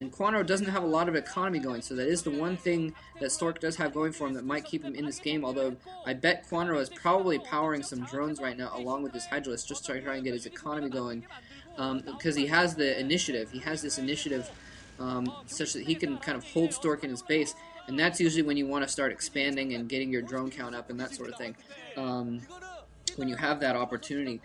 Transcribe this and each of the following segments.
And Kwanro doesn't have a lot of economy going, so that is the one thing that Stork does have going for him that might keep him in this game, although I bet Kwanro is probably powering some drones right now along with his Hydralisk just to try and get his economy going, because he has the initiative. He has this initiative such that he can kind of hold Stork in his base, and that's usually when you want to start expanding and getting your drone count up and that sort of thing. When you have that opportunity.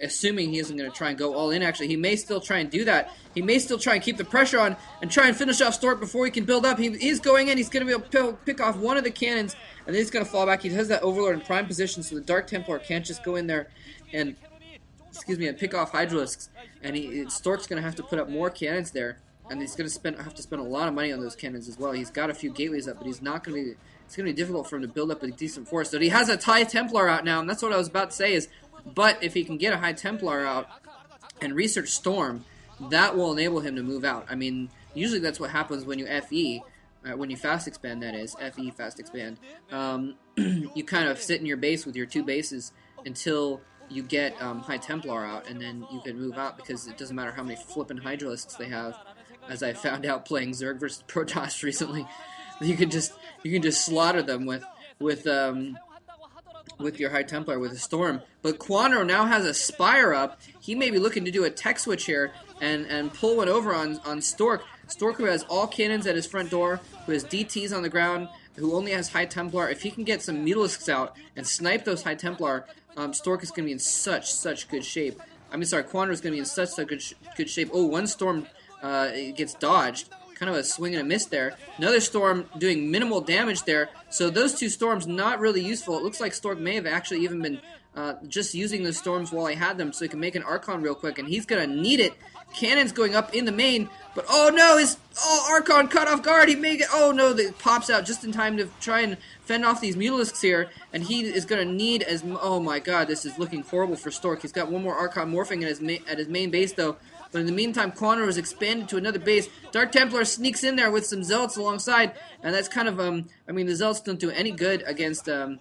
Assuming he isn't going to try and go all in, actually. He may still try and do that. He may still try and keep the pressure on and try and finish off Stork before he can build up. He's going in. He's going to be able to pick off one of the cannons, and then he's going to fall back. He has that Overlord in prime position, so the Dark Templar can't just go in there and, and pick off Hydralisks. And Stork's going to have to put up more cannons there, and he's going to have to spend a lot of money on those cannons as well. He's got a few gateways up, but he's not going to be... It's going to be difficult for him to build up a decent force. So he has a High Templar out now, and that's what I was about to say is... But if he can get a High Templar out and research Storm, that will enable him to move out. I mean, usually that's what happens when you FE, when you fast expand, that is, FE, fast expand. You kind of sit in your base with your 2 bases until you get High Templar out, and then you can move out because it doesn't matter how many flippin' Hydralisks they have. As I found out playing Zerg versus Protoss recently, you can just slaughter them with your High Templar, with a Storm. But Kwanro now has a Spire up. He may be looking to do a tech switch here and pull one over on Stork. Stork, who has all cannons at his front door, who has DTs on the ground, who only has High Templar. If he can get some Mutalisks out and snipe those High Templar, Stork is going to be in such good shape. I mean, sorry, Kwanro is going to be in such good shape. Oh, one Storm gets dodged. Kind of a swing and a miss there. Another Storm doing minimal damage there. So those 2 Storms not really useful. It looks like Stork may have actually even been just using those Storms while he had them so he can make an Archon real quick. And he's going to need it. Cannons going up in the main. But oh no, Archon caught off guard. He may get... Oh no, it pops out just in time to try and fend off these Mutalisks here. And he is going to need as... Oh my god, this is looking horrible for Stork. He's got one more Archon morphing at his main base though. But in the meantime, Kwanro has expanded to another base. Dark Templar sneaks in there with some Zealots alongside. And that's kind of, I mean, the Zealots don't do any good against the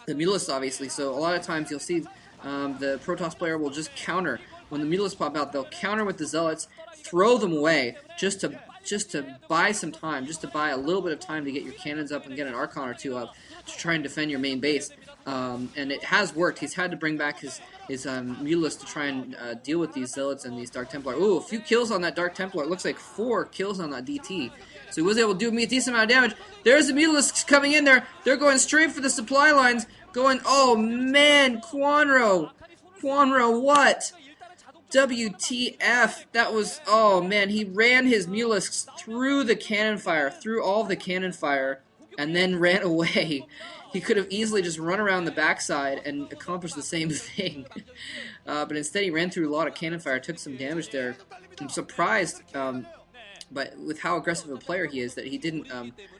Mutalisks, obviously. So a lot of times you'll see the Protoss player will just counter. When the Mutalisks pop out, they'll counter with the Zealots, throw them away just to buy some time, just to buy a little bit of time to get your cannons up and get an Archon or 2 up to try and defend your main base. And it has worked. He's had to bring back his Mutalisks to try and deal with these Zealots and these Dark Templar. Ooh, a few kills on that Dark Templar. It looks like 4 kills on that DT. So he was able to do me a decent amount of damage. There's the Mutalisks coming in there. They're going straight for the supply lines. Oh man, Kwanro, what? WTF. That was... Oh man, he ran his Mutalisks through the cannon fire, through all of the cannon fire, and then ran away. He could have easily just run around the backside and accomplished the same thing. But instead he ran through a lot of cannon fire, took some damage there. I'm surprised but with how aggressive a player he is that he didn't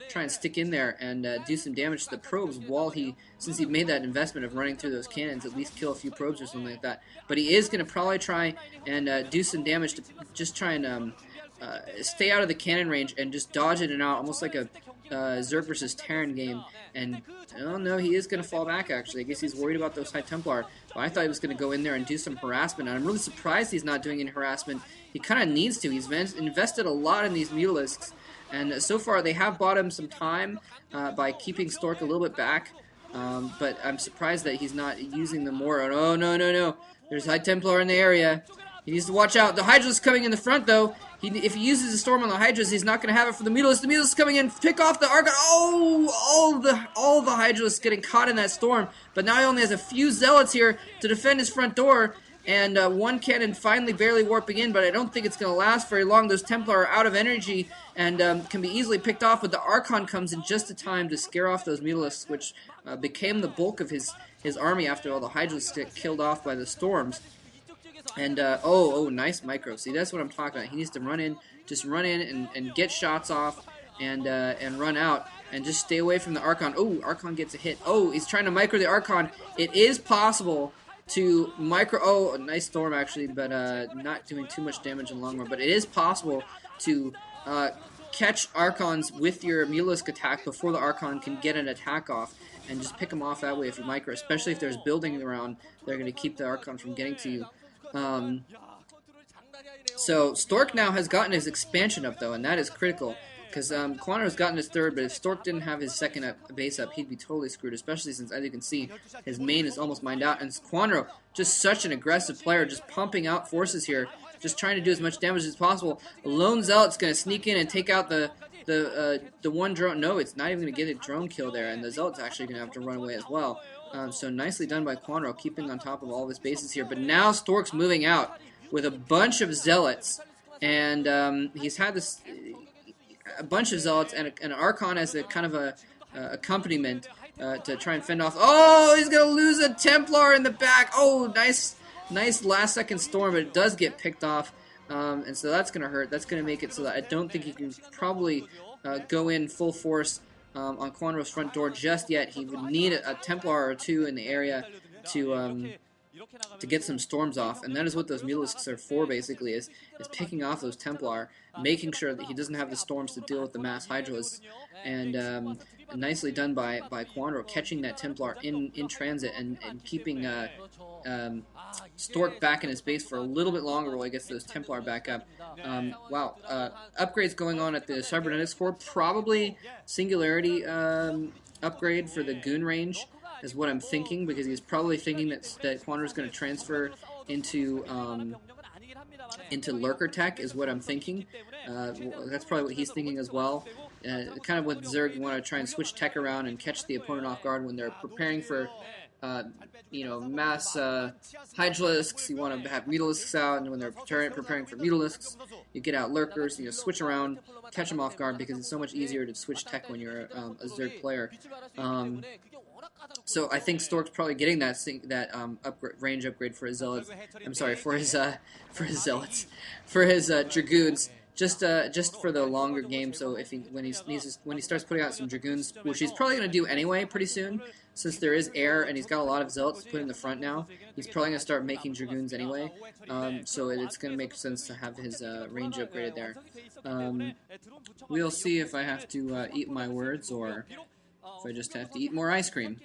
try and stick in there and do some damage to the probes while since he made that investment of running through those cannons, at least kill a few probes or something like that. But he is going to probably try and do some damage to just try and stay out of the cannon range and just dodge it and out, almost like a Zerg versus Terran game. And oh no, he is going to fall back actually. I guess he's worried about those High Templar. But I thought he was going to go in there and do some harassment. And I'm really surprised he's not doing any harassment. He kind of needs to. He's invested a lot in these Mutalisks. And so far they have bought him some time by keeping Stork a little bit back. But I'm surprised that he's not using them more. Oh no. There's High Templar in the area. He needs to watch out. The Hydra's coming in the front though. If he uses a Storm on the Hydras, he's not going to have it for the Mutalisks. The Mutalisks coming in, pick off the Archon. Oh, all the Hydras getting caught in that Storm. But now he only has a few Zealots here to defend his front door. And one cannon finally barely warping in, but I don't think it's going to last very long. Those Templar are out of energy and can be easily picked off. But the Archon comes in just in time to scare off those Mutalisks, which became the bulk of his army after all the Hydras get killed off by the Storms. And, nice micro. See, that's what I'm talking about. He needs to run in, just run in and get shots off and run out and just stay away from the Archon. Oh, Archon gets a hit. Oh, he's trying to micro the Archon. It is possible to micro... Oh, a nice Storm, actually, but not doing too much damage in the long run. But it is possible to catch Archons with your Mutalisk attack before the Archon can get an attack off. And just pick them off that way if you micro. Especially if there's building around, they're going to keep the Archon from getting to you. So Stork now has gotten his expansion up though, and that is critical. Because Kwanro's gotten his third, but if Stork didn't have his second base up, he'd be totally screwed, especially since, as you can see, his main is almost mined out. And Kwanro, just such an aggressive player, just pumping out forces here, just trying to do as much damage as possible. Lone Zealot's going to sneak in and take out the one drone. No, it's not even going to get a drone kill there, and the Zealot's actually going to have to run away as well. So nicely done by Kwanro, keeping on top of all of his bases here. But now Stork's moving out with a bunch of Zealots, and he's had this... a bunch of Zealots and an Archon as a kind of a accompaniment to try and fend off. Oh, he's going to lose a Templar in the back. Oh, nice last second storm, but it does get picked off. And so that's going to hurt. That's going to make it so that I don't think he can probably go in full force on Kwanro's front door just yet. He would need a Templar or two in the area to get some storms off, and that is what those Mutalisks are for, basically, is picking off those Templar, making sure that he doesn't have the storms to deal with the mass Hydralisks, and nicely done by Kwanro, catching that Templar in transit and keeping Stork back in his base for a little bit longer while he gets those Templar back up. Wow, upgrades going on at the Cybernetics Corps, probably Singularity upgrade for the Goon range, is what I'm thinking, because he's probably thinking that Kwanro's going to transfer into Lurker Tech, is what I'm thinking. That's probably what he's thinking as well. Kind of with Zerg, you want to try and switch tech around and catch the opponent off guard when they're preparing for mass Hydralisks. You want to have Mutalisks out, and when they're preparing for Mutalisks, you get out Lurkers, switch around, catch them off guard, because it's so much easier to switch tech when you're a Zerg player. So I think Stork's probably getting that range upgrade for his Zealots. I'm sorry, for his Zealots, for his Dragoons. Just for the longer game. So if when he starts putting out some Dragoons, which he's probably going to do anyway pretty soon, since there is air and he's got a lot of Zealots to put in the front now, he's probably going to start making Dragoons anyway. So it's going to make sense to have his range upgraded there. We'll see if I have to eat my words or if I just have to eat more ice cream.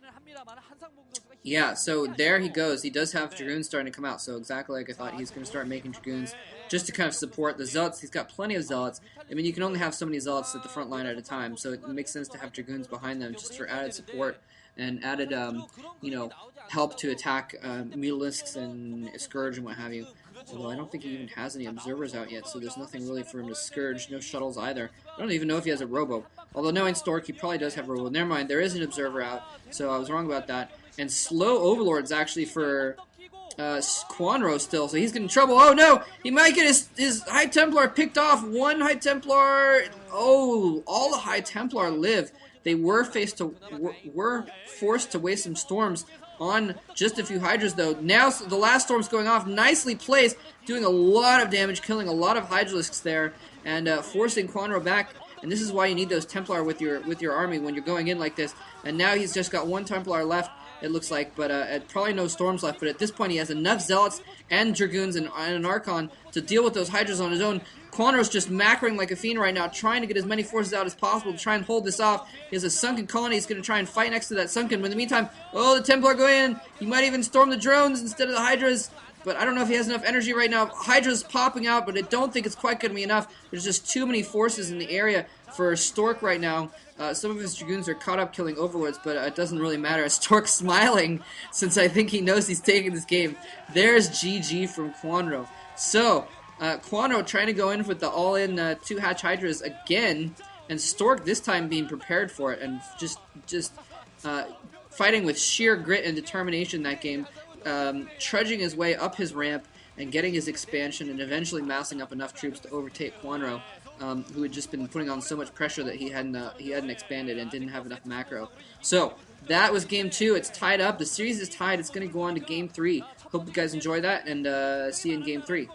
Yeah, so there he goes. He does have Dragoons starting to come out, so exactly like I thought, he's going to start making Dragoons just to kind of support the Zealots. He's got plenty of Zealots. I mean, you can only have so many Zealots at the front line at a time, so it makes sense to have Dragoons behind them just for added support and added, help to attack Mutalisks and Scourge and what have you. Although I don't think he even has any observers out yet, so there's nothing really for him to Scourge. No shuttles either. I don't even know if he has a Robo. Although knowing Stork, he probably does have a Robo. Never mind, there is an observer out, so I was wrong about that. And slow Overlords actually for Kwanro still, so he's getting in trouble. Oh no! He might get his High Templar picked off. One High Templar. Oh, all the High Templar live. They were forced to waste some storms on just a few Hydras, though. Now the last storm's going off. Nicely placed, doing a lot of damage, killing a lot of Hydralisks there, and forcing Kwanro back. And this is why you need those Templar with your army when you're going in like this. And now he's just got one Templar left, it looks like, but probably no storms left. But at this point, he has enough Zealots and Dragoons and an Archon to deal with those Hydras on his own. Kwanro's just macroing like a fiend right now, trying to get as many forces out as possible to try and hold this off. He has a sunken colony. He's going to try and fight next to that sunken. But in the meantime, oh, the Templar go in. He might even storm the drones instead of the Hydras. But I don't know if he has enough energy right now. Hydra's popping out, but I don't think it's quite going to be enough. There's just too many forces in the area for Stork right now. Some of his Dragoons are caught up killing Overlords, but it doesn't really matter. Stork's smiling, since I think he knows he's taking this game. There's GG from Kwanro. So, Kwanro trying to go in with the all-in 2-hatch Hydras again, and Stork this time being prepared for it, and just fighting with sheer grit and determination that game. Trudging his way up his ramp and getting his expansion and eventually massing up enough troops to overtake Kwanro, who had just been putting on so much pressure that he hadn't expanded and didn't have enough macro. So that was game 2. It's tied up. The series is tied. It's going to go on to game 3. Hope you guys enjoy that, and see you in game 3.